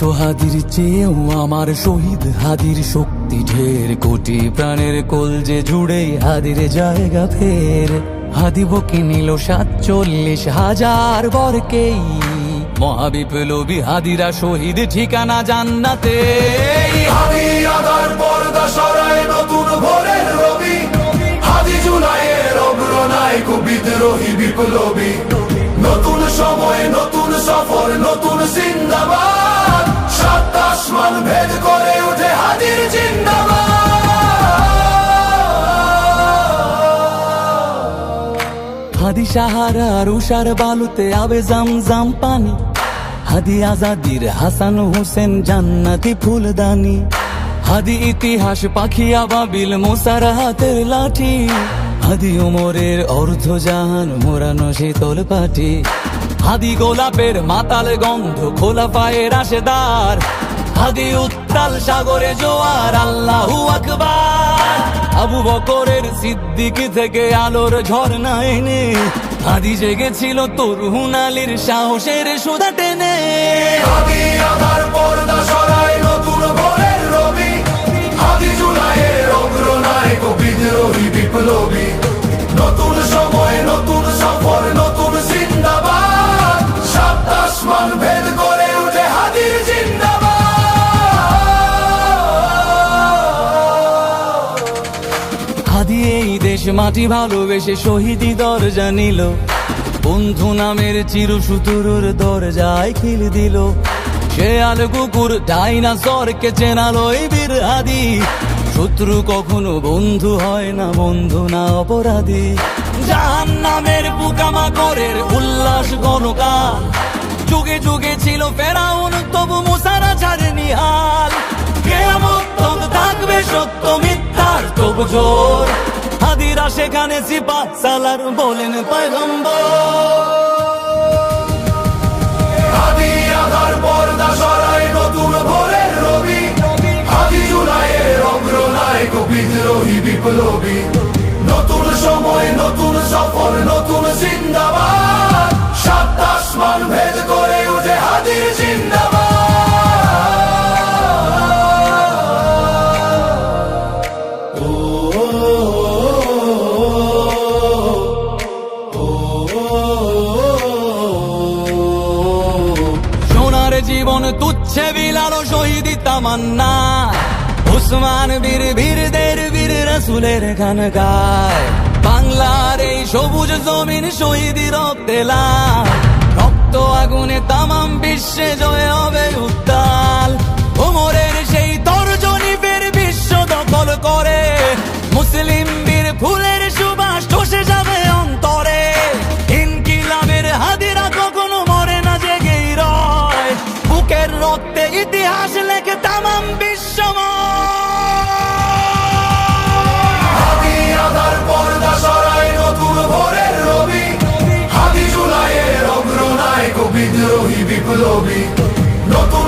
শত হাদির চেয়েও আমার শহীদ হাদির শক্তি ঢের, কোটি প্রাণের কলজে জুড়ে হাদির জায়গা ফের। হাদি বকে নিল 47,000 বরকেই, মহাবিপ্লবী হাদিরা শহীদ ঠিকানা জান্নাতে। হাদি আদার পর্দা সরায় নতুন ভোরের রবি, হাদি জুলাইয়ের অগ্রনায়ক বিদ্রোহী বিপ্লবী। নতুন সময় নতুন সফর নতুন জিন্দাবাদ, সাত আসমান ভেদ করে উঠে হাদির জিন্দাবাদ। হাদি সাহারার উষার বালুতে আবে জামজাম পানি, হাদি আজাদির হাসান হোসেন জান্নাতি ফুলদানি। হাদি ইতিহাস পাখি আবাবিল মোসার হাতের লাঠি, হাদি ওমরের অর্ধজাহান মোরানো শীতল পাটি। হাদি গোলাপের মাতাল গন্ধ খোলা পায়ের আশেদার, হাদি উত্তাল সাগরে জোয়ার আল্লাহু আকবার। আবু বকরের সিদ্দিক থেকে আলোর ঝর্ণা এনে, হাদি জেগেছিল তরুণ আলীর সাহসের সুধা টেনে। হাদি আদার পর্দা সরায় নতুন ভোরের রবি, হাদি জুলাইয়ের অগ্রনায়ক বিদ্রোহী বিপ্লবী। নতুন সময় নতুন সফর নতুন জিন্দাবাদ, সাত আসমান ভেদ করে উঠে হাদির জিন্দাবাদ। হাদি এই দেশ মাটি ভালোবেসে শহীদি দরজা নিল, বন্ধু নামের চিরসুতুরুর দরজায় খিল দিল। শেয়াল কুকুর ডাইনাসরকে চেনালো এই বীর হাদি, শত্রু কখনো বন্ধু হয় না, বন্ধু না অপরাধী। জাহান্নামের পোকামাকড়ের উল্লাস গণকাল, যুগে যুগে ছিল ফেরাউন তবু মুসারা ছাড়েনি হাল। কিয়ামত তক থাকবে সত্য মিথ্যার তবু জোর, হাদিরা সেখানে সিপাহ সালার বলেন পয়গম্বর। হাদি আদার পর্দা সরায় নতুন ভোরের রবি, হাদি জুলাইয়ের অগ্রনায়ক বিদ্রোহী বিপ্লবী। নতুন সময় নতুন সফর নতুন জিন্দাবাদ, সাত আসমান ভেদ করে উঠে হাদির জিন্দাবাদ। সোনার জীবন তুচ্ছে বিলালো শহীদি তামান্না, উসমান বীর বীরদের বীর রাসূলের খানকায়। বাংলার এই সবুজ জমিন শহীদি রক্তে লাল, রক্ত আগুনে তামাম বিশ্বে জয় হবে উত্তাল। ওমরের সেই তর্জনী ফের বিশ্ব দখল করে, মুসলিম বীর ফুলের সুবাস চষে যাবে অন্তরে। ইনকিলাবের হাদিরা কখনো মরে না, জেগেই রয়, বুকের রক্তে ইতিহাস লেখে তামাম হাদি আদার পর্দা সরায় নতুন ভোরের রবি, হাদি জুলাইয়ের অগ্রনায়ক বিদ্রোহী বিপ্লবী। নতুন